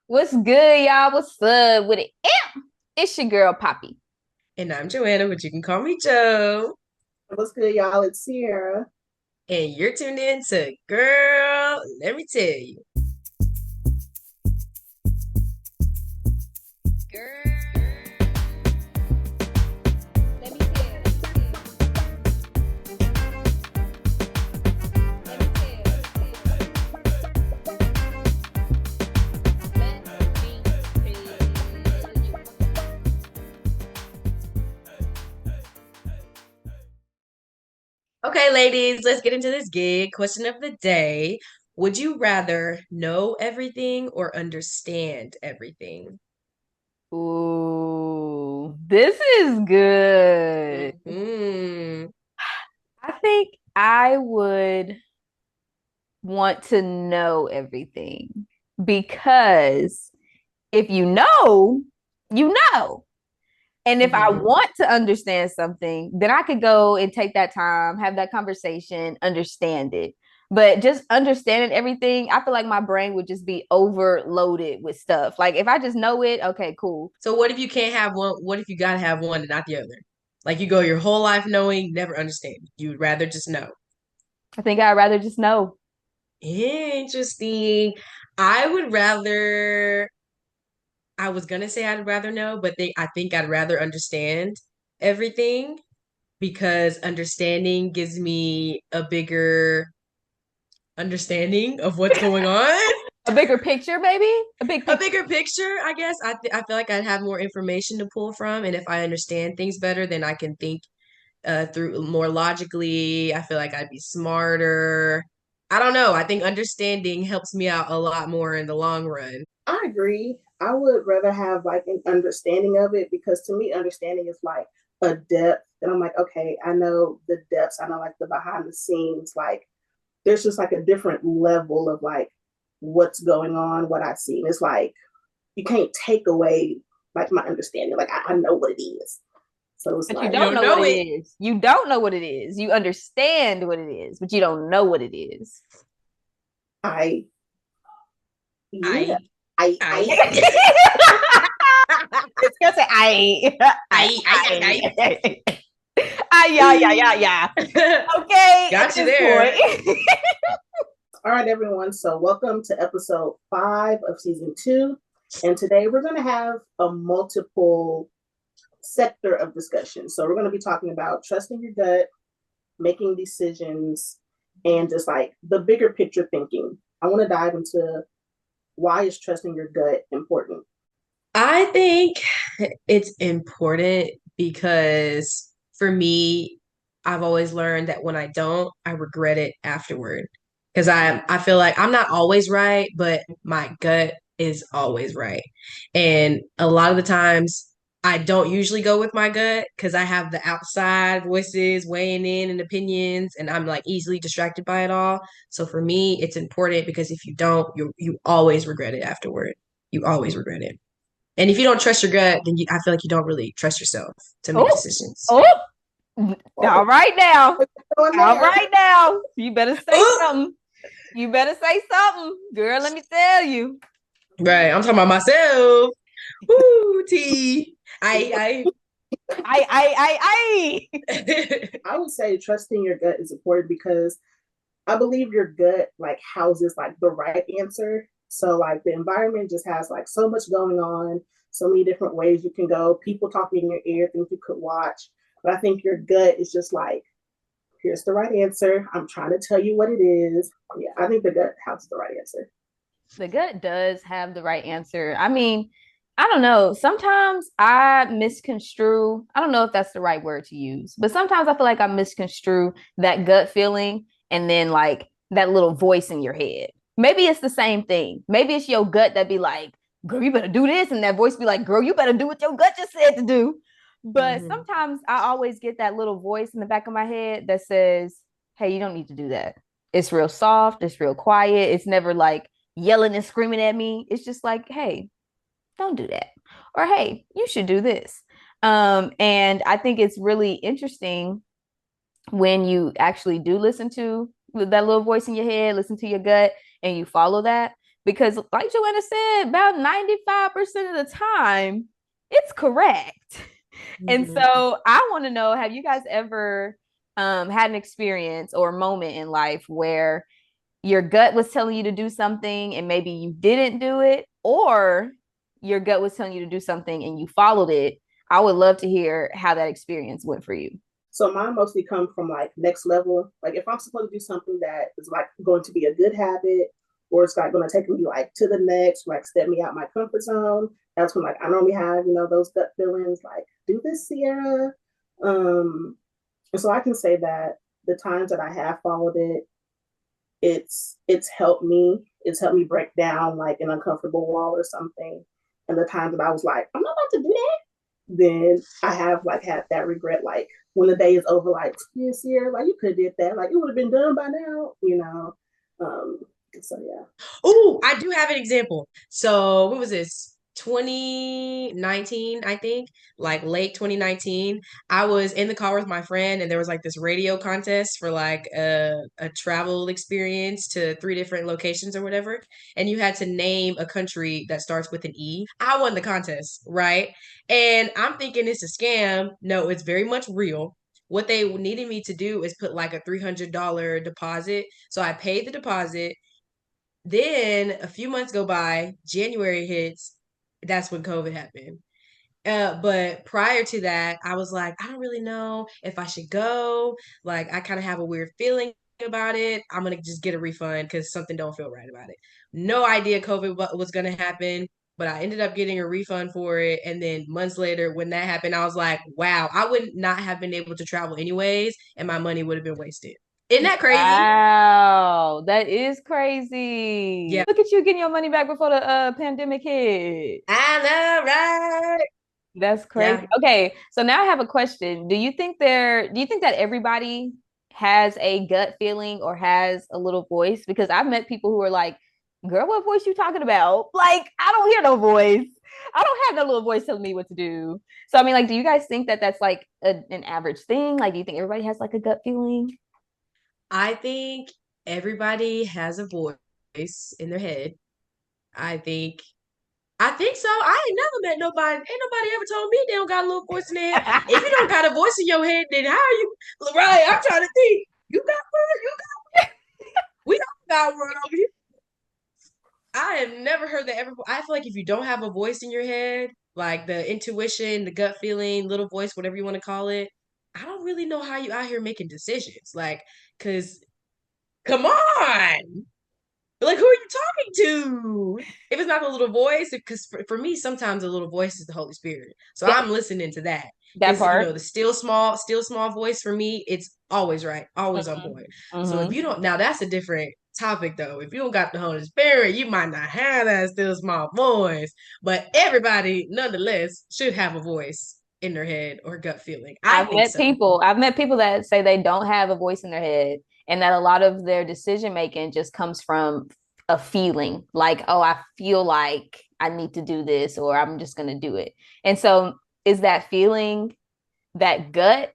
What's good, y'all? What's up with it? It's your girl, Poppy. And I'm Joanna, but you can call me Joe. What's good, y'all? It's Sierra. And you're tuned in to Girl, Let Me Tell You. Okay, ladies, let's get into this gig. Question of the day. Would you rather know everything or understand everything? Ooh, this is good. Hmm. I think I would want to know everything because if you know, you know. And if I Hmm. want to understand something, then I could go and take that time, have that conversation, understand it. But just understanding everything, I feel like my brain would just be overloaded with stuff. Like if I just know it, okay, cool. So what if you can't have one? What if you gotta have one and not the other? Like you go your whole life knowing, never understand. You'd rather just know. I think I'd rather just know. Interesting. I would rather I was gonna say I'd rather know, but I think I'd rather understand everything because understanding gives me a bigger understanding of what's going on. A bigger picture, maybe? A big A picture. bigger picture, I guess. I feel like I'd have more information to pull from, and if I understand things better, then I can think through more logically. I feel like I'd be smarter. I don't know. I think understanding helps me out a lot more in the long run. I agree. I would rather have like an understanding of it because to me, understanding is like a depth. And I'm like, okay, I know the depths. I know like the behind the scenes. Like there's just like a different level of like what's going on, what I've seen. It's like you can't take away like my understanding. Like I know what it is. So it's But you You like don't don't know what know it it. is. You don't know what it is. You understand what it is, but you don't know what it is. I yeah. I I It's gonna say I, I. I, yeah, yeah, yeah, yeah. Okay, at Got you this there. point. All right, everyone. So, welcome to episode 5 of season 2. And today we're going to have a multiple sector of discussion. So, we're going to be talking about trusting your gut, making decisions, and just like the bigger picture thinking. I want to dive into why is trusting your gut important? I think it's important because for me, I've always learned that when I don't, I regret it afterward. Because I feel like I'm not always right, but my gut is always right. And a lot of the times I don't usually go with my gut because I have the outside voices weighing in and opinions and I'm like easily distracted by it all. So for me, it's important because if you don't, you always regret it afterward. You always regret it. And if you don't trust your gut, then I feel like you don't really trust yourself to make Oh, decisions. oh, all Oh, right now. what's going All there? right now. You better say Oh, something. You better say something. Girl, let me tell you. right. I'm talking about myself. Woo, T. I. I. I would say trusting your gut is important because I believe your gut like houses like the right answer. So like the environment just has like so much going on, so many different ways you can go, people talking in your ear, things you could watch. But I think your gut is just like, here's the right answer. I'm trying to tell you what it is. Yeah, I think the gut houses the right answer. The gut does have the right answer. I mean, I don't know. Sometimes I misconstrue. I don't know if that's the right word to use, but sometimes I feel like I misconstrue that gut feeling and then like that little voice in your head. Maybe it's the same thing. Maybe it's your gut that be like, girl, you better do this. And that voice be like, girl, you better do what your gut just said to do. But Mhm. sometimes I always get that little voice in the back of my head that says, hey, you don't need to do that. It's real soft. It's real quiet. It's never like, yelling and screaming at me. It's just like, hey, don't do that. Or hey, you should do this. And I think it's really interesting when you actually do listen to that little voice in your head, listen to your gut, and you follow that. because like Joanna said, about 95% of the time, it's correct. And Mhm. so I want to know, have you guys ever had an experience or a moment in life where your gut was telling you to do something and maybe you didn't do it, or your gut was telling you to do something and you followed it? I would love to hear how that experience went for you. So mine mostly come from like next level. Like if I'm supposed to do something that is like going to be a good habit, or it's like going to take me like to the next, like step me out my comfort zone. That's when like I normally have, those gut feelings like, do this, Sierra. And so I can say that the times that I have followed it, it's helped me. It's helped me break down like an uncomfortable wall or something. And the times that I was like, I'm not about to do that, then I have like had that regret, like when the day is over, like, yes, yeah, like you could have did that, like it would have been done by now. Um, so yeah. Oh, I do have an example. So what was this? 2019, I think, like late 2019. I was in the car with my friend and there was like this radio contest for like a travel experience to three different locations or whatever. And you had to name a country that starts with an E. I won the contest, right? And I'm thinking it's a scam. No, it's very much real. What they needed me to do is put like a $300 deposit. So I paid the deposit. Then a few months go by, January hits. That's when COVID happened. But prior to that, I was like, I don't really know if I should go. Like, I kind of have a weird feeling about it. I'm gonna just get a refund because something don't feel right about it. No idea COVID was gonna happen, but I ended up getting a refund for it. And then months later, when that happened, I was like, wow, I would not have been able to travel anyways, and my money would have been wasted. Isn't that crazy? Wow, that is crazy. Yeah, Look at you getting your money back before the pandemic hit. I know, right? That's crazy. Yeah. Okay, so now I have a question. Do you think that everybody has a gut feeling or has a little voice? Because I've met people who are like, girl, what voice you talking about? Like, I don't hear no voice. I don't have no little voice telling me what to do. So I mean, like, do you guys think that that's like an average thing? Like, do you think everybody has like a gut feeling? I think everybody has a voice in their head. I think I think so. I ain't never met nobody. Ain't nobody ever told me they don't got a little voice in their head. If you don't got a voice in your head, then how are you? Right, I'm trying to think. You got one. You got. We don't got one over here. I have never heard that ever. I feel like if you don't have a voice in your head, like the intuition, the gut feeling, little voice, whatever you want to call it, I don't really know how you out here making decisions. Like, cause come on. Like, who are you talking to? If it's not the little voice, because for me, sometimes the little voice is the Holy Spirit. So That I'm listening to that. that Because, part. the still small voice for me, it's always right, always on Mm-hmm. point. So if Mm-hmm. you don't, now that's a different topic though. If you don't got the Holy Spirit, you might not have that still small voice. But everybody, nonetheless, should have a voice in their head or gut feeling. I think so. I've met people that say they don't have a voice in their head and that a lot of their decision making just comes from a feeling like, oh, I feel like I need to do this or I'm just going to do it. And so is that feeling that gut?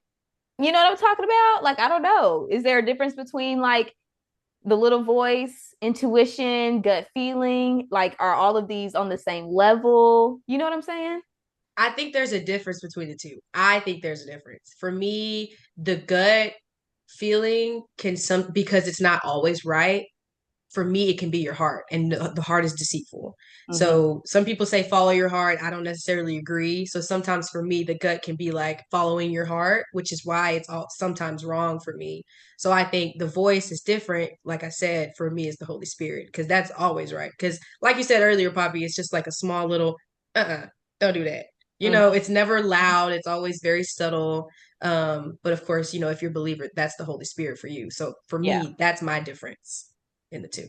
You know what I'm talking about? Like, I don't know. Is there a difference between like the little voice, intuition, gut feeling? Like, are all of these on the same level? You know what I'm saying? I think there's a difference between the two. I think there's a difference. For me, the gut feeling can some because it's not always right. For me, it can be your heart, and the heart is deceitful. Mm-hmm. So some people say follow your heart. I don't necessarily agree. So sometimes for me, the gut can be like following your heart, which is why it's all sometimes wrong for me. So I think the voice is different. Like I said, for me, it's the Holy Spirit because that's always right. Because like you said earlier, Poppy, it's just like a small little don't do that. Mm-hmm. It's never loud. It's always very subtle. But of course, if you're a believer, that's the Holy Spirit for you. So for Yeah. me, that's my difference in the two.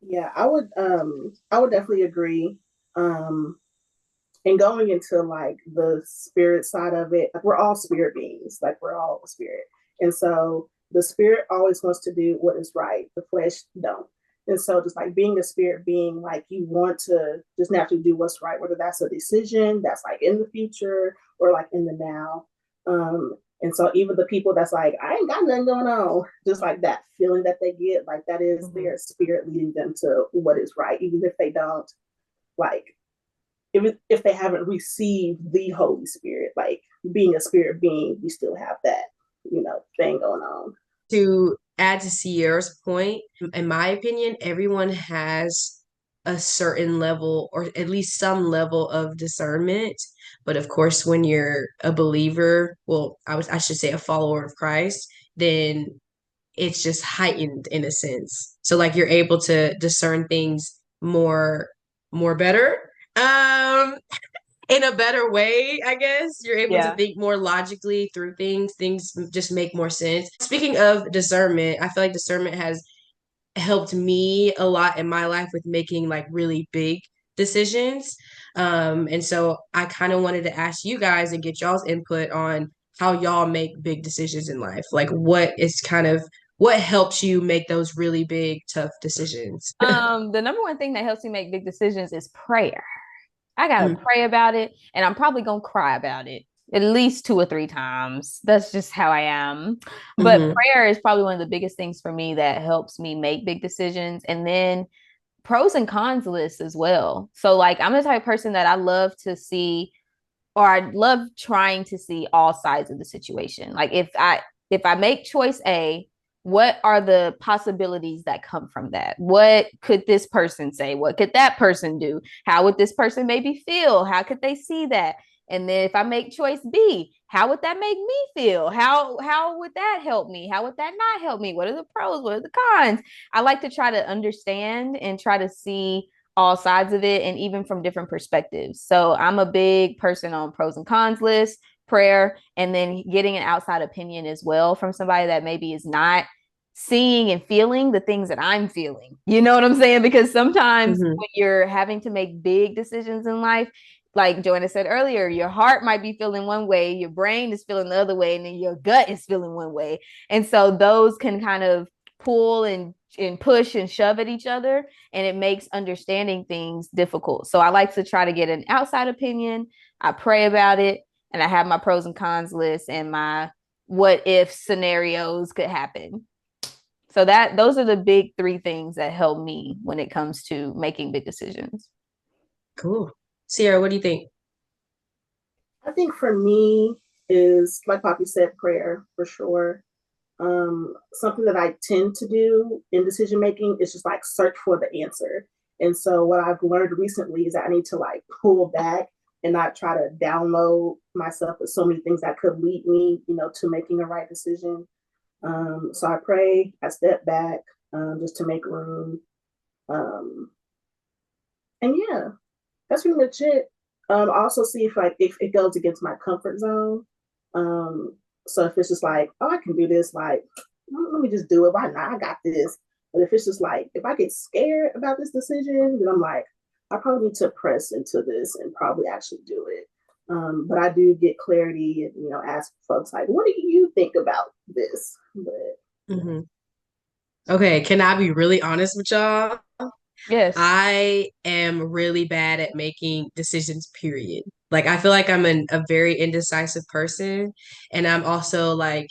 Yeah, I would definitely agree. Um and going into like the spirit side of it, like we're all spirit beings, like we're all spirit. And so the spirit always wants to do what is right, the flesh don't. And so just like being a spirit being, like you want to just naturally do what's right, whether that's a decision that's like in the future or like in the now. And so even the people that's like, I ain't got nothing going on, just like that feeling that they get, like that is Mm-hmm. their spirit leading them to what is right, even if they don't like if they haven't received the Holy Spirit, like being a spirit being, you still have that, thing going on. To add to Sierra's point, in my opinion, everyone has a certain level or at least some level of discernment. But of course, when you're a believer, well, I should say a follower of Christ, then it's just heightened in a sense. So like you're able to discern things more better. In a better way, I guess. You're able to Yeah. think more logically through things. Things just make more sense. Speaking of discernment, I feel like discernment has helped me a lot in my life with making like really big decisions. And so I kind of wanted to ask you guys and get y'all's input on how y'all make big decisions in life. Like what helps you make those really big, tough decisions? The number one thing that helps me make big decisions is prayer. I gotta Mhm. pray about it, and I'm probably gonna cry about it at least 2 or 3 times. That's just how I am. But Mhm. prayer is probably one of the biggest things for me that helps me make big decisions. And then pros and cons lists as well. So like I'm the type of person that I love to see, or I love trying to see all sides of the situation. Like if I make choice A, what are the possibilities that come from that? What could this person say? What could that person do? How would this person maybe feel? How could they see that? And then if I make choice B, how would that make me feel? How would that help me? How would that not help me? What are the pros? What are the cons? I like to try to understand and try to see all sides of it and even from different perspectives. So I'm a big person on pros and cons list, prayer, and then getting an outside opinion as well from somebody that maybe is not seeing and feeling the things that I'm feeling. You know what I'm saying? Because sometimes Mhm. when you're having to make big decisions in life, like Joanna said earlier, your heart might be feeling one way, your brain is feeling the other way, and then your gut is feeling one way. And so those can kind of pull and push and shove at each other, and it makes understanding things difficult. So I like to try to get an outside opinion. I pray about it, and I have my pros and cons list and my what if scenarios could happen. So that those are the big three things that help me when it comes to making big decisions. Cool. Sierra, what do you think? I think for me is like Poppy said, prayer for sure. Something that I tend to do in decision making is just like search for the answer. And so what I've learned recently is that I need to like pull back and not try to download myself with so many things that could lead me, to making a right decision. So I pray, I step back, just to make room. Um, and yeah, that's pretty much it. Also see if it goes against my comfort zone. Um, so if it's just like, oh, I can do this, like let me just do it. Why not? I got this. But if it's just like, if I get scared about this decision, then I'm like, I probably need to press into this and probably actually do it. But I do get clarity and ask folks like, what do you think about this? But Mhm. Okay, can I be really honest with y'all? Yes. I am really bad at making decisions, period. Like, I feel like I'm a very indecisive person. And I'm also like,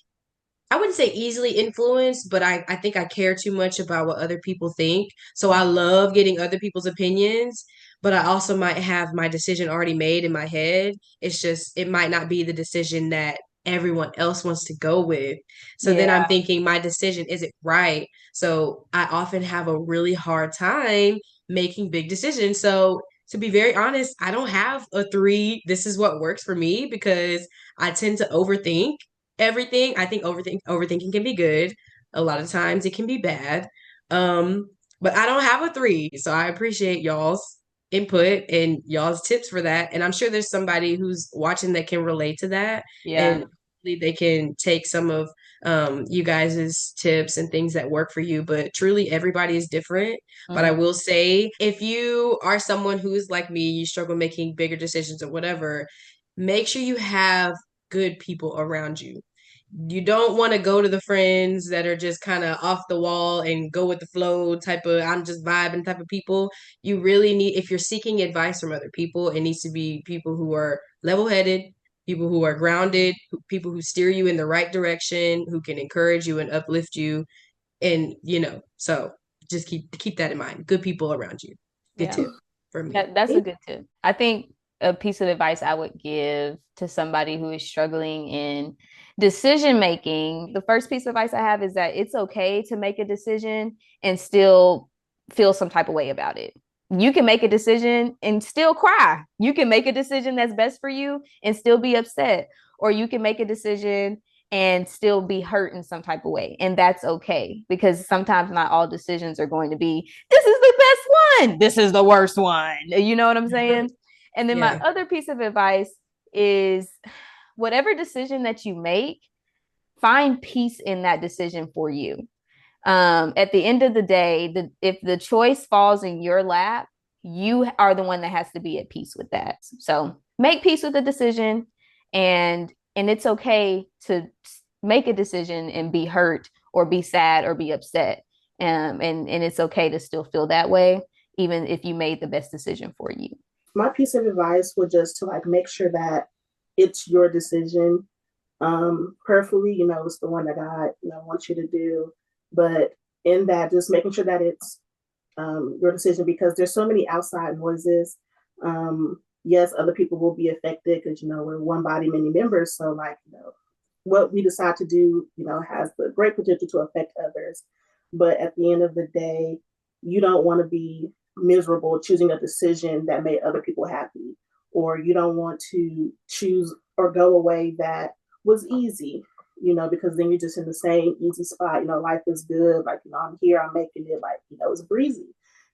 I wouldn't say easily influenced, but I think I care too much about what other people think. So I love getting other people's opinions, but I also might have my decision already made in my head. It's just, it might not be the decision that everyone else wants to go with. So then I'm Yeah. thinking my decision isn't right. So I often have a really hard time making big decisions. So to be very honest, I don't have a three, this is what works for me because I tend to overthink everything. I think overthinking can be good. A lot of times it can be bad. Um, but I don't have a three. So I appreciate y'all's input and y'all's tips for that. And I'm sure there's somebody who's watching that can relate to that. And Yeah. hopefully they can take some of you guys' tips and things that work for you. But truly everybody is different. But I Mm-hmm. will say if you are someone who's like me, you struggle making bigger decisions or whatever, make sure you have good people around you. You don't want to go to the friends that are just kind of off the wall and go with the flow type of I'm just vibing type of people. You really need, if you're seeking advice from other people, it needs to be people who are level-headed, people who are grounded, people who steer you in the right direction, who can encourage you and uplift you. And, so just keep that in mind. Good people around you. Good Yeah. tip for me. That's a good tip. I think a piece of advice I would give to somebody who is struggling in decision making, the first piece of advice I have is that it's okay to make a decision and still feel some type of way about it. You can make a decision and still cry. You can make a decision that's best for you and still be upset. Or you can make a decision and still be hurt in some type of way. And that's okay because sometimes not all decisions are going to be, this is the best one. This is the worst one. You know what I'm saying? And then my Yeah. other piece of advice is whatever decision that you make, find peace in that decision for you. At the end of the day, if the choice falls in your lap, you are the one that has to be at peace with that. So make peace with the decision, and it's okay to make a decision and be hurt or be sad or be upset. And it's okay to still feel that way, even if you made the best decision for you. My piece of advice would just to like make sure that it's your decision. Prayerfully, it's the one that God, wants you to do. But in that, just making sure that it's your decision because there's so many outside noises. Yes, other people will be affected because we're one body, many members. So like what we decide to do, has the great potential to affect others. But at the end of the day, you don't want to be miserable choosing a decision that made other people happy, or you don't want to choose or go away that was easy, because then you're just in the same easy spot. Life is good. Like, I'm here, I'm making it like, it's breezy.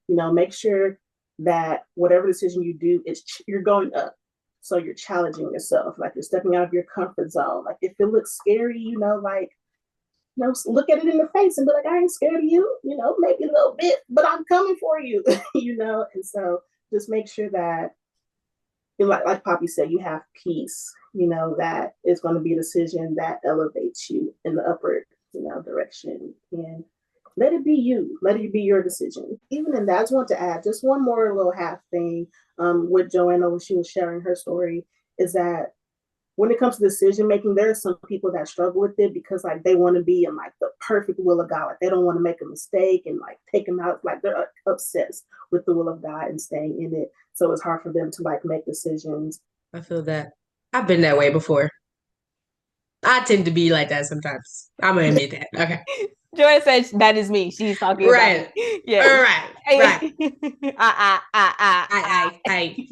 Make sure that whatever decision you do, you're going up. So you're challenging yourself, like you're stepping out of your comfort zone. Like if it looks scary, like, look at it in the face and be like, I ain't scared of you, maybe a little bit, but I'm coming for you, And so just make sure that, like Poppy said, you have peace, that is going to be a decision that elevates you in the upward, direction. And let it be you. Let it be your decision. Even in that, I just want to add just one more little half thing with Joanna when she was sharing her story is that when it comes to decision making, there are some people that struggle with it because like they want to be in like the perfect will of God. Like they don't want to make a mistake and like take them out. Like they're obsessed with the will of God and staying in it. So it's hard for them to like make decisions. I feel that. I've been that way before. I tend to be like that sometimes. I'm gonna admit that. Okay. Joy says that is me. She's talking about Right. me. All Yes. right. Right. I. I.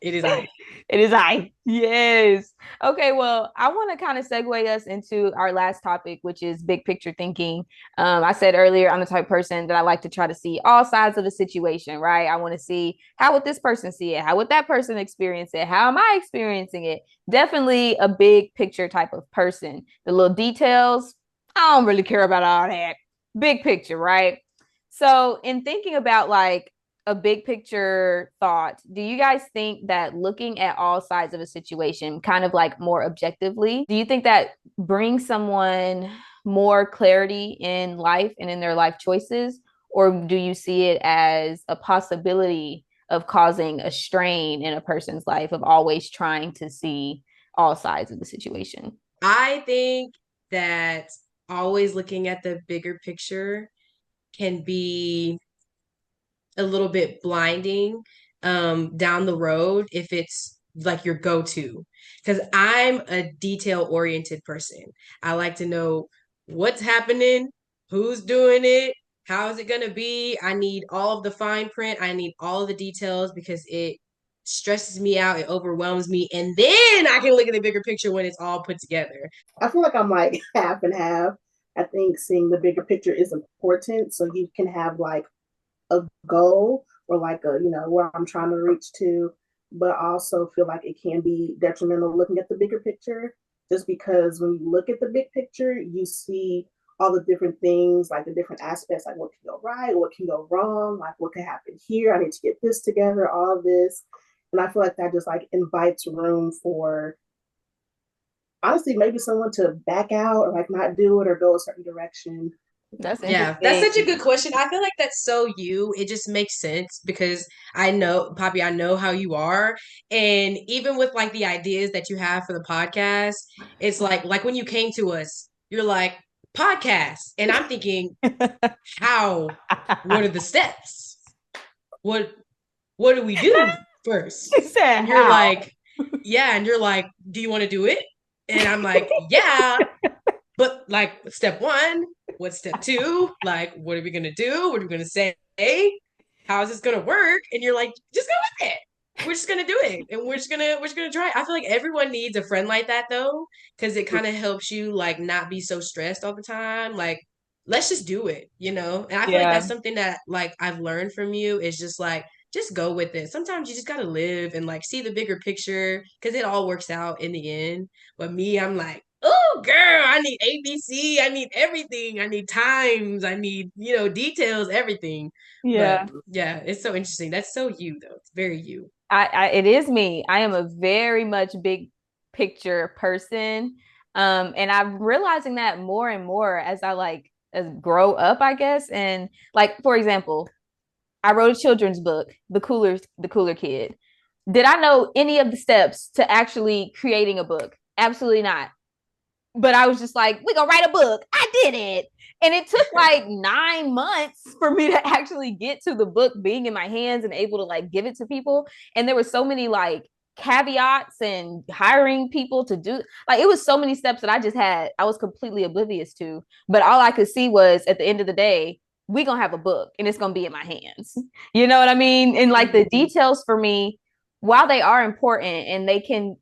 It is I. It is I. Yes. Okay. Well, I want to kind of segue us into our last topic, which is big picture thinking. I said earlier, I'm the type of person that I like to try to see all sides of the situation, right? I want to see how would this person see it? How would that person experience it? How am I experiencing it? Definitely a big picture type of person. The little details, I don't really care about all that. Big picture, right? So, in thinking about like a big picture thought, do you guys think that looking at all sides of a situation, kind of like more objectively, do you think that brings someone more clarity in life and in their life choices? Or do you see it as a possibility of causing a strain in a person's life of always trying to see all sides of the situation? I think that always looking at the bigger picture can be a little bit blinding down the road if it's like your go-to. Because I'm a detail-oriented person. I like to know what's happening, who's doing it, how is it going to be. I need all of the fine print. I need all of the details because it stresses me out, it overwhelms me, and then I can look at the bigger picture when it's all put together. I feel like I'm like half and half. I think seeing the bigger picture is important so you can have like a goal or like a where I'm trying to reach to, but I also feel like it can be detrimental looking at the bigger picture just because when you look at the big picture you see all the different things, like the different aspects, like what can go right, what can go wrong, like what can happen here, I need to get this together, all of this. And I feel like that just like invites room for honestly maybe someone to back out or like not do it or go a certain direction. That's Yeah, that's such a interesting. good question. I feel like that's so you. It just makes sense because I know, Poppy, I know how you are. And even with like the ideas that you have for the podcast, it's like when you came to us, you're like, podcast. And I'm thinking, how? What are the steps? What what do we do first? She said And you're how? like, yeah, and you're like, do you want to do it? And I'm like, yeah. But like step one, what's step two? Like, what are we gonna do? What are we gonna say? How is this gonna work? And you're like, just go with it. We're just gonna do it, and we're just gonna try it. I feel like everyone needs a friend like that though, because it kind of helps you like not be so stressed all the time. Like, let's just do it, you know. And I feel like Yeah. that's something that like I've learned from you is just like just go with it. Sometimes you just gotta live and like see the bigger picture because it all works out in the end. But me, I'm like, oh girl, I need ABC, I need everything, I need times, I need, details, everything. But Yeah. yeah, it's so interesting. That's so you though. It's very you. It is me. I am a very much big picture person. And I'm realizing that more and more as I like as grow up, I guess. And like, for example, I wrote a children's book, the cooler kid. Did I know any of the steps to actually creating a book? Absolutely not. But I was just like, we gonna write a book. I did it. And it took like 9 months for me to actually get to the book being in my hands and able to like give it to people. And there were so many like caveats and hiring people to do like it was so many steps that I was completely oblivious to. But all I could see was at the end of the day, we gonna have a book and it's gonna be in my hands. You know what I mean? And like the Mhm. details for me, while they are important and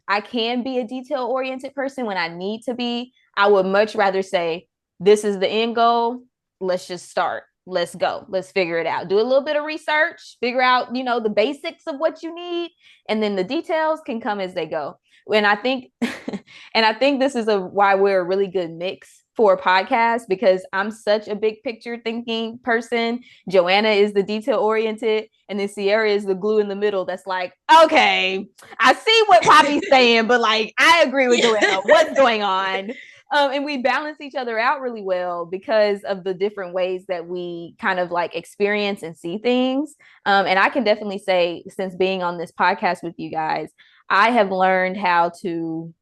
I can be a detail oriented person when I need to be, I would much rather say this is the end goal. Let's just start. Let's go. Let's figure it out. Do a little bit of research, figure out, the basics of what you need, and then the details can come as they go. And I think and I think this is why we're a really good mix for a podcast because I'm such a big picture thinking person. Joanna is the detail oriented, and then Sierra is the glue in the middle. That's like, okay, I see what Poppy's saying, but like, I agree with Yeah. Joanna. What's going on? And we balance each other out really well because of the different ways that we kind of like experience and see things. And I can definitely say, since being on this podcast with you guys, I have learned how to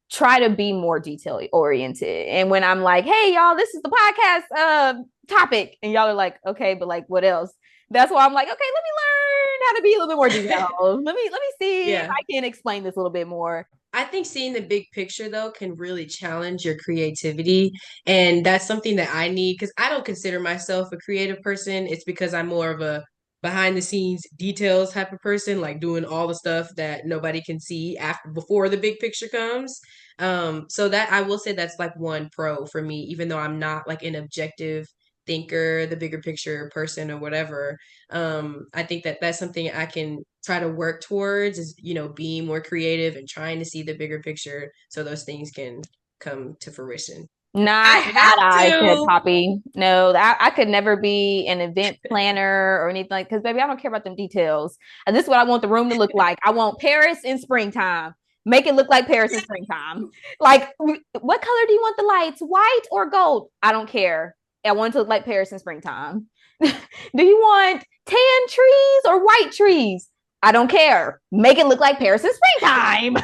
try to be more detail oriented. And when I'm like, hey, y'all, this is the podcast topic. And y'all are like, okay, but like, what else? That's why I'm like, okay, let me learn how to be a little bit more detailed. Let me see if Yeah. I can explain this a little bit more. I think seeing the big picture though can really challenge your creativity. And that's something that I need because I don't consider myself a creative person. It's because I'm more of a behind the scenes details type of person, like doing all the stuff that nobody can see after before the big picture comes. So that I will say that's like one pro for me, even though I'm not like an objective thinker, the bigger picture person or whatever. I think that that's something I can try to work towards is, being more creative and trying to see the bigger picture so those things can come to fruition. I Not have I could, to. Poppy. No, I could never be an event planner or anything like because baby, I don't care about them details. And this is what I want the room to look like. I want Paris in springtime. Make it look like Paris in springtime. Like, what color do you want the lights? White or gold? I don't care. I want it to look like Paris in springtime. Do you want tan trees or white trees? I don't care. Make it look like Paris in springtime.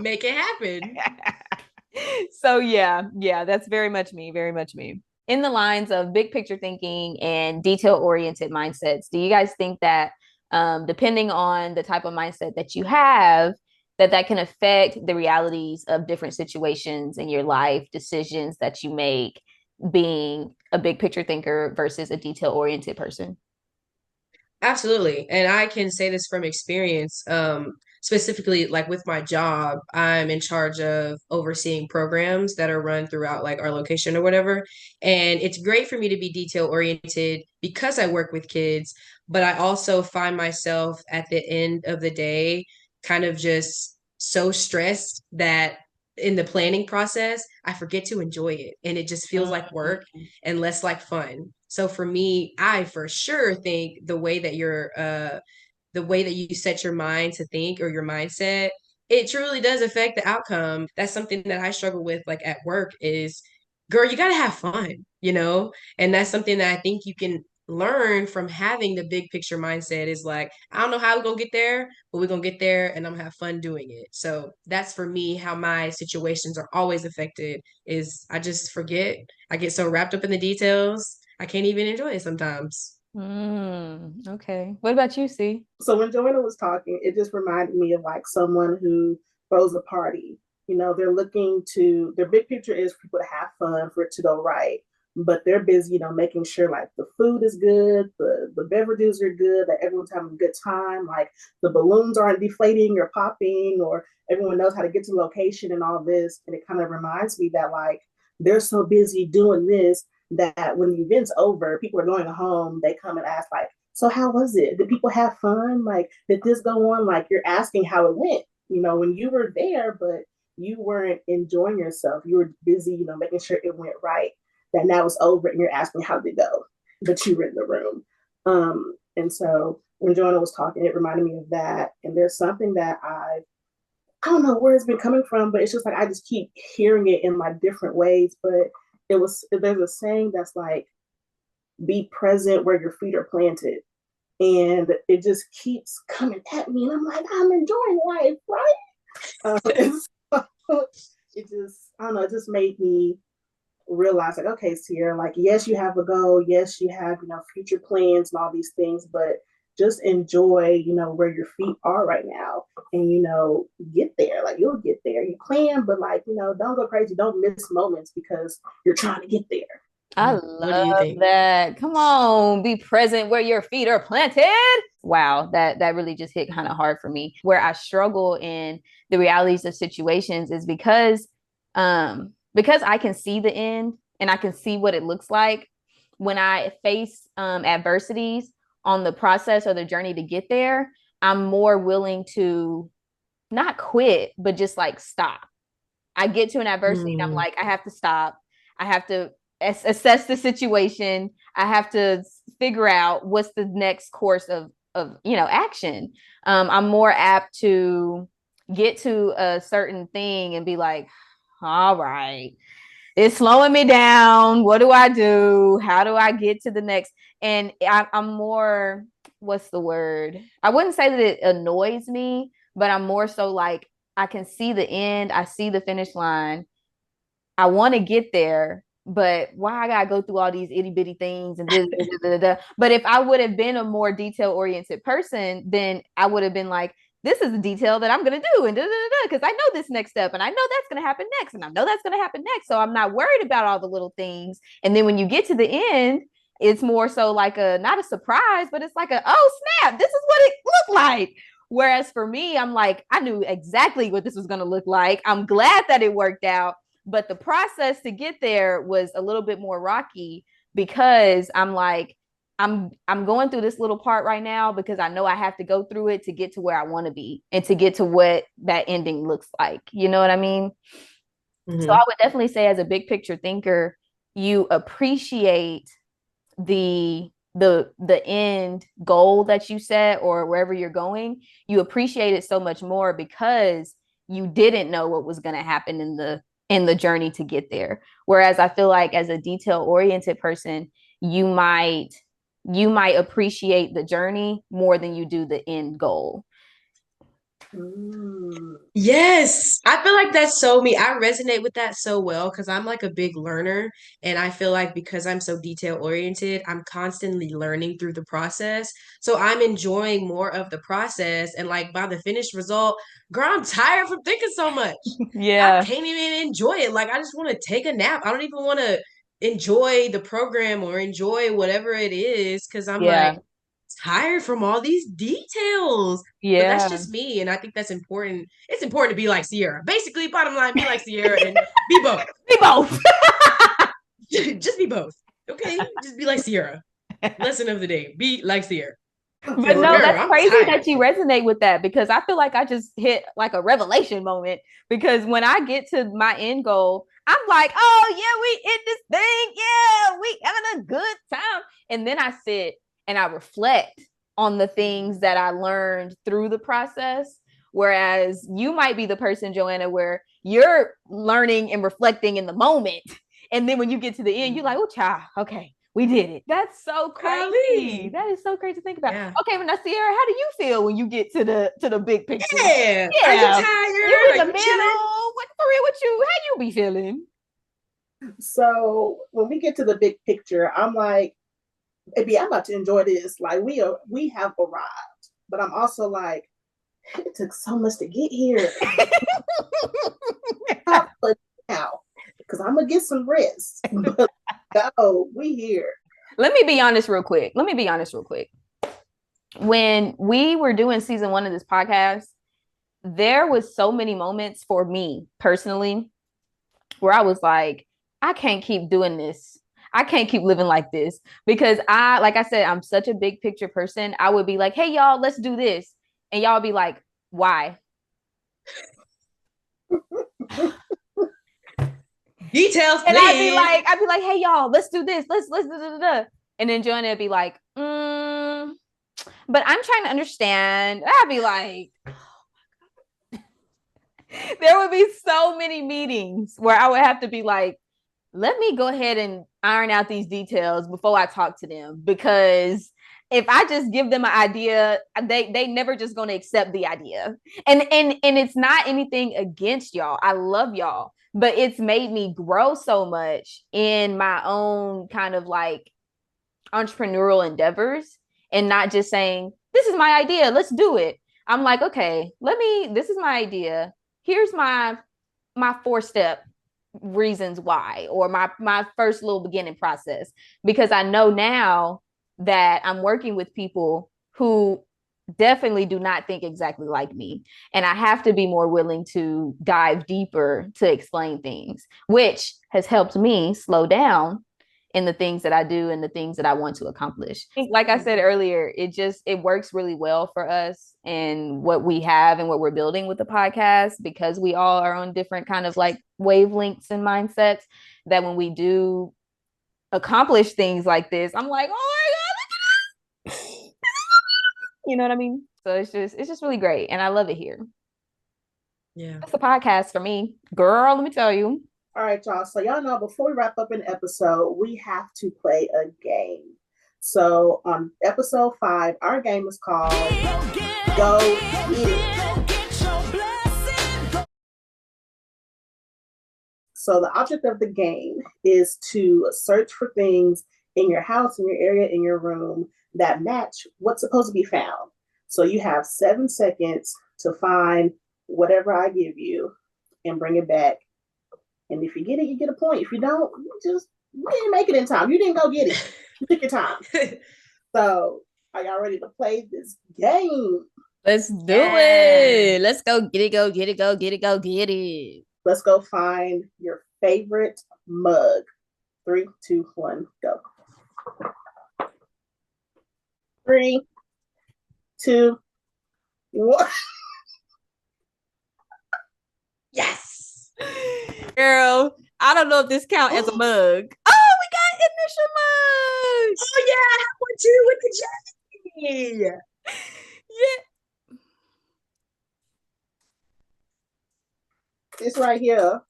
Make it happen. So yeah, that's very much me, very much me. In the lines of big picture thinking and detail oriented mindsets, do you guys think that depending on the type of mindset that you have, that can affect the realities of different situations in your life, decisions that you make, being a big picture thinker versus a detail oriented person? Absolutely. And I can say this from experience. Specifically like with my job, I'm in charge of overseeing programs that are run throughout like our location or whatever. And it's great for me to be detail oriented because I work with kids, but I also find myself at the end of the day kind of just so stressed that in the planning process, I forget to enjoy it and it just feels like work and less like fun. So for me, I for sure think the way that you set your mind to think or your mindset, it truly does affect the outcome. That's something that I struggle with like at work is girl, you gotta have fun, you know? And that's something that I think you can learn from having the big picture mindset is like, I don't know how we're gonna get there, but we're gonna get there and I'm gonna have fun doing it. So that's for me how my situations are always affected is I just forget. I get so wrapped up in the details, I can't even enjoy it sometimes. Okay. What about you, C? So when Joanna was talking, it just reminded me of like someone who throws a party. You know, they're looking to their big picture is for people to have fun, for it to go right. But they're busy, you know, making sure like the food is good, the beverages are good, that everyone's having a good time, like the balloons aren't deflating or popping, or everyone knows how to get to the location and all this. And it kind of reminds me that like they're so busy doing this that when the event's over, people are going home, they come and ask like, so how was it? Did people have fun? Like, did this go on? Like, you're asking how it went, you know, when you were there, but you weren't enjoying yourself. You were busy, you know, making sure it went right. That now it's over and you're asking how did it go, but you were in the room. And so when Joanna was talking, it reminded me of that. And there's something that I don't know where it's been coming from, but it's just like I just keep hearing it in like different ways. But there's a saying that's like, be present where your feet are planted. And it just keeps coming at me. And I'm like, I'm enjoying life, right? So it just, I don't know, it just made me realize like, okay, Sierra, like, yes, you have a goal. Yes, you have, you know, future plans and all these things, but just enjoy, you know, where your feet are right now and, you know, get there. Like, you'll get there. You plan, but like, you know, don't go crazy. Don't miss moments because you're trying to get there. I What do you love think? that. Come on, be present where your feet are planted. Wow, that really just hit kind of hard for me. Where I struggle in the realities of situations is because I can see the end and I can see what it looks like when I face adversities on the process or the journey to get there, I'm more willing to not quit, but just like stop. I get to an adversity and I'm Mm, like, I have to stop. I have to assess the situation. I have to figure out what's the next course of action. I'm more apt to get to a certain thing and be like, all right, it's slowing me down. What do I do? How do I get to the next? And I'm more, what's the word? I wouldn't say that it annoys me, but I'm more so like, I can see the end. I see the finish line. I want to get there, but why I gotta go through all these itty bitty things and da, da, da, da, da. But if I would have been a more detail oriented person, then I would have been like, this is the detail that I'm gonna do, and because I know this next step, and I know that's gonna happen next, and I know that's gonna happen next. So I'm not worried about all the little things. And then when you get to the end, it's more so like a not a surprise, but it's like a oh snap, this is what it looked like. Whereas for me, I'm like, I knew exactly what this was gonna look like. I'm glad that it worked out, but the process to get there was a little bit more rocky because I'm like, I'm going through this little part right now because I know I have to go through it to get to where I want to be and to get to what that ending looks like. You know what I mean? So I hmm would definitely say as a big picture thinker, you appreciate the end goal that you set or wherever you're going, you appreciate it so much more because you didn't know what was going to happen in the journey to get there. Whereas I feel like as a detail oriented person, you might you might appreciate the journey more than you do the end goal. Mm. Yes, I feel like that's so me. I resonate with that so well because I'm like a big learner, and I feel like because I'm so detail oriented, I'm constantly learning through the process. So I'm enjoying more of the process, and like by the finished result, girl, I'm tired from thinking so much. I Yeah. can't even enjoy it. Like I just want to take a nap. I don't even want to enjoy the program or enjoy whatever it is because I'm like Yeah. tired from all these details. But that's Yeah. just me, and I think that's important. It's important to be like Sierra. Basically, bottom line, be like Sierra and be both. We both. Just be both. Okay? Just be like Sierra. Lesson of the day. Be like Sierra. But Because no, girl, that's I'm crazy tired. that you resonate with that because I feel like I just hit like a revelation moment. Because when I get to my end goal, I'm like, oh yeah, we in this thing. Yeah, we having a good time. And then I sit and I reflect on the things that I learned through the process. Whereas you might be the person, Joanna, where you're learning and reflecting in the moment. And then when you get to the end, you're like, oh, child, okay, we did it. That's so crazy. Golly. That is so crazy to think about. Yeah. Okay, but now, Sierra, how do you feel when you get to the big picture? Yeah. Are you tired? You in Are the you chilling? middle? What for real? What you? How you be feeling? So when we get to the big picture, I'm like, baby, I'm about to enjoy this. Like we have arrived, but I'm also like, it took so much to get here. But now, because I'm gonna get some rest. But go, we here. Let me be honest real quick. When we were doing season 1 of this podcast, there was so many moments for me personally where I was like, I can't keep doing this. I can't keep living like this because like I said, I'm such a big picture person. I would be like, hey, y'all, let's do this. And y'all be like, why? Details, and please. I'd be like, hey, y'all, let's do this. Let's da. And then Joanna would be like, but I'm trying to understand. I'd be like, there would be so many meetings where I would have to be like, let me go ahead and iron out these details before I talk to them. Because if I just give them an idea, they never just gonna accept the idea. And it's not anything against y'all. I love y'all, but it's made me grow so much in my own kind of like entrepreneurial endeavors and not just saying, this is my idea, let's do it. I'm like, okay, this is my idea. Here's my 4-step reasons why, or my first little beginning process, because I know now that I'm working with people who definitely do not think exactly like me, and I have to be more willing to dive deeper to explain things, which has helped me slow down in the things that I do and the things that I want to accomplish. Like I said earlier, it works really well for us and what we have and what we're building with the podcast, because we all are on different kind of like wavelengths and mindsets, that when we do accomplish things like this, I'm like, oh my God, look at this. You know what I mean? So it's just really great. And I love it here. Yeah. That's the podcast for me. Girl, let me tell you. All right, y'all. So y'all know before we wrap up an episode, we have to play a game. So on episode 5, our game is called Go Get It. So the object of the game is to search for things in your house, in your area, in your room that match what's supposed to be found. So you have 7 seconds to find whatever I give you and bring it back. And if you get it, you get a point. If you don't, you didn't make it in time. You didn't go get it. You took your time. So, are y'all ready to play this game? Let's do it. Let's go get it, go get it, go get it, go get it. Let's go find your favorite mug. 3, 2, 1, go. 3, 2, 1. Yes. Girl, I don't know if this counts as a mug. Oh, we got initial mug. Oh yeah, I want you with the Jackie. Yeah. It's right here.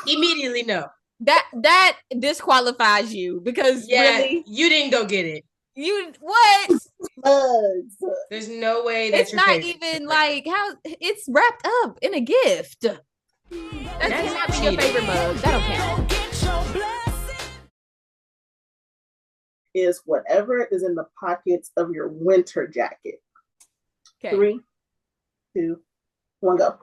Immediately no. That disqualifies you, because really, you didn't go get it. You what? Mugs. There's no way that it's not even like how it's wrapped up in a gift. That cannot be your favorite mug. That don't count. Is whatever is in the pockets of your winter jacket. Okay. 3, 2, 1, go.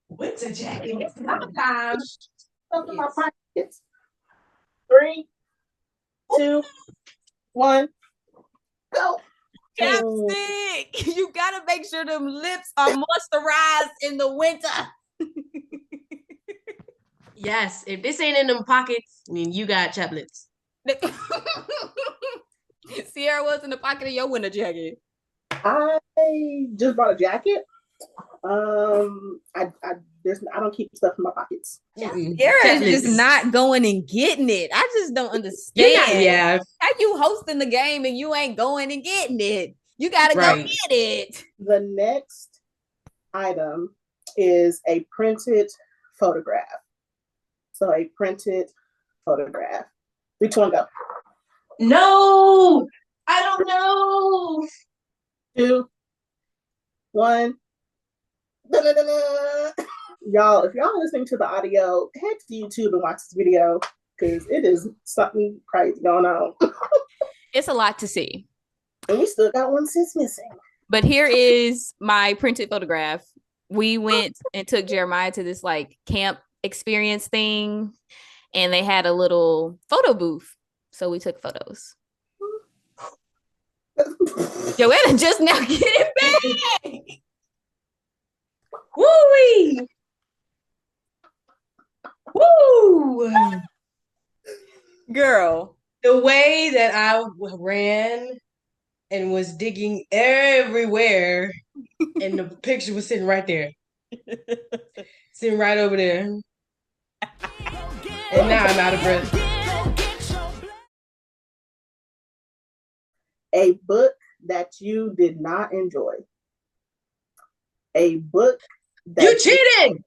Winter jacket. Sometimes. Stuff in my pockets. 3, 2, 1, go. Chapstick. You gotta make sure them lips are moisturized in the winter. Yes, if this ain't in them pockets, I mean, you got chapped lips. Sierra, was in the pocket of your winter jacket? I just bought a jacket. I don't keep stuff in my pockets. Sierra is just not going and getting it. I just don't understand. How you hosting the game and you ain't going and getting it? You gotta go get it. The next item is a printed photograph. So a printed photograph. 3, 2, 1, go. No, I don't know. 2, 1. Da-da-da-da. Y'all, if y'all listening to the audio, head to YouTube and watch this video because it is something crazy going on. It's a lot to see. And we still got one sis missing. But here is my printed photograph. We went and took Jeremiah to this like camp experience thing, and they had a little photo booth. So we took photos. Joanna just now getting back. Woo-wee. Woo! Girl. The way that I ran and was digging everywhere, and the picture was sitting right there. Sitting right over there. And now I'm out of breath. A book that you did not enjoy. A book that You cheated!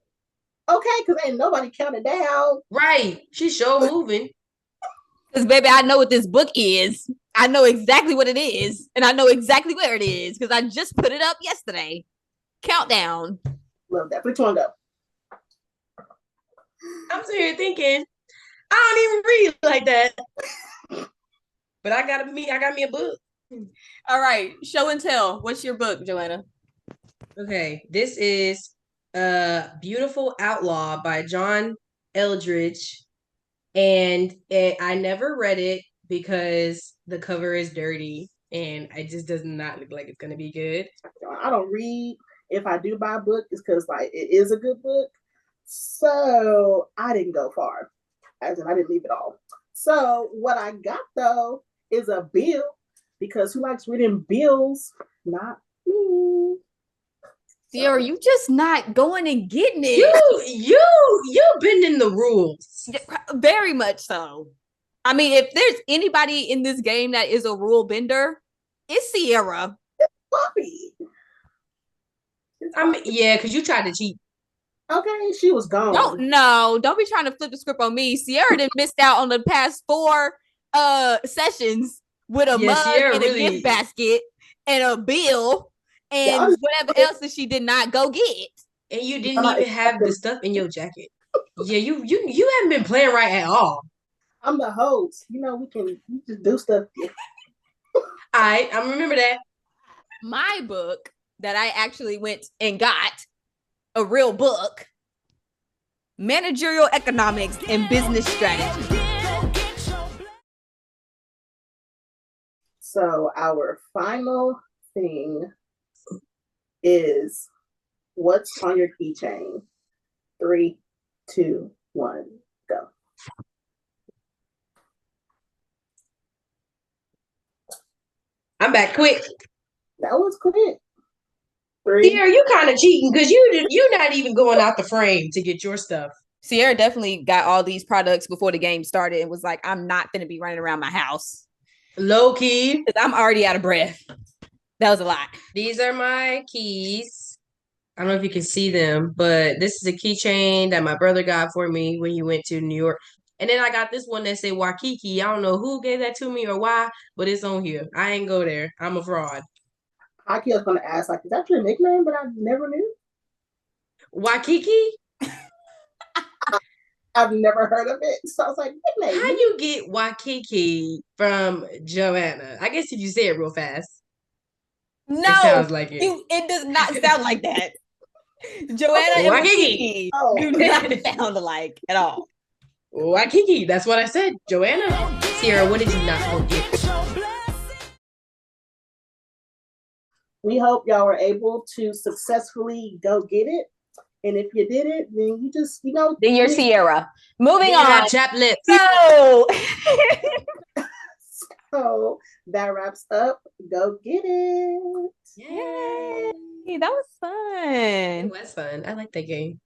Okay, because ain't nobody counted down. Right. She's sure moving. Because, baby, I know what this book is. I know exactly what it is. And I know exactly where it is because I just put it up yesterday. Countdown. Love that. Which one go? I'm sitting here thinking, I don't even read like that. But I got me a book. All right. Show and tell. What's your book, Joanna? Okay. This is Beautiful Outlaw by John Eldridge. And I never read it because the cover is dirty and it just does not look like it's going to be good. I don't read. If I do buy a book, it's because like it is a good book. So I didn't go far. As in, I didn't leave it all. So what I got though is a bill because who likes reading bills? Not me. Sierra, you just not going and getting it. You bending the rules. Very much so. I mean, if there's anybody in this game that is a rule bender, it's Sierra. Puppy. I mean, yeah, because you tried to cheat. Okay, she was gone. Don't be trying to flip the script on me. Sierra didn't missed out on the past 4 sessions with a mug Sierra and really... a gift basket and a bill and whatever else that she did not go get. And you didn't even have the stuff in your jacket. Yeah, you haven't been playing right at all. I'm the host. You know, we just do stuff. I'm remember that. My book that I actually went and got, a real book, Managerial Economics and Business Strategy. So our final thing is what's on your keychain. 3, 2, 1, go. I'm back quick. That was quick. 3. Sierra, you kind of cheating because you're not even going out the frame to get your stuff. Sierra definitely got all these products before the game started and was like, I'm not going to be running around my house. Low key. I'm already out of breath. That was a lot. These are my keys. I don't know if you can see them, but this is a keychain that my brother got for me when he went to New York. And then I got this one that say Waikiki. I don't know who gave that to me or why, but it's on here. I ain't go there. I'm a fraud. Hockey was going to ask, like, is that your nickname? But I never knew. Waikiki? I've never heard of it. So I was like, nickname. How you get Waikiki from Joanna? I guess if you say it real fast. No, it sounds like it. It does not sound like that. Joanna and Waikiki do not sound alike at all. Waikiki, that's what I said. Joanna. Sierra, what did you not go get? We hope y'all were able to successfully go get it. And if you did it, then you just, then you're Sierra. Moving on. Chap lips. So. So that wraps up. Go get it. Yay. That was fun. It was fun. I like that game.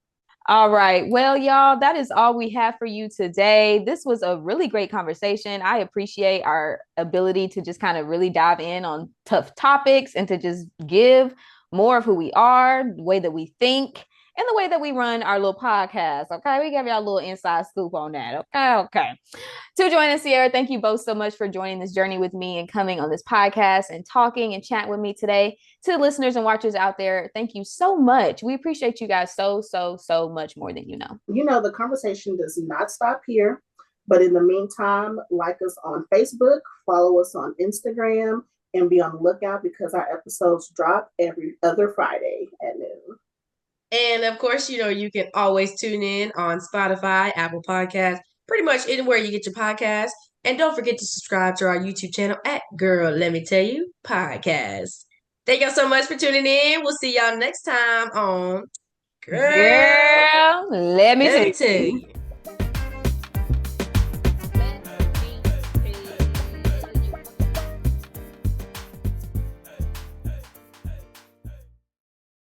All right. Well, y'all, that is all we have for you today. This was a really great conversation. I appreciate our ability to just kind of really dive in on tough topics and to just give more of who we are, the way that we think, and the way that we run our little podcast. Okay, we give y'all a little inside scoop on that. Okay. To join us, Sierra, thank you both so much for joining this journey with me and coming on this podcast and talking and chatting with me today. To the listeners and watchers out there, thank you so much. We appreciate you guys so much more than you know. The conversation does not stop here. But in the meantime, like us on Facebook, follow us on Instagram, and be on the lookout because our episodes drop every other Friday at noon. And of course, you can always tune in on Spotify, Apple Podcasts, pretty much anywhere you get your podcast. And don't forget to subscribe to our YouTube channel at Girl, Let Me Tell You Podcast. Thank y'all so much for tuning in. We'll see y'all next time on Girl, let me Let tell Me Tell you. You.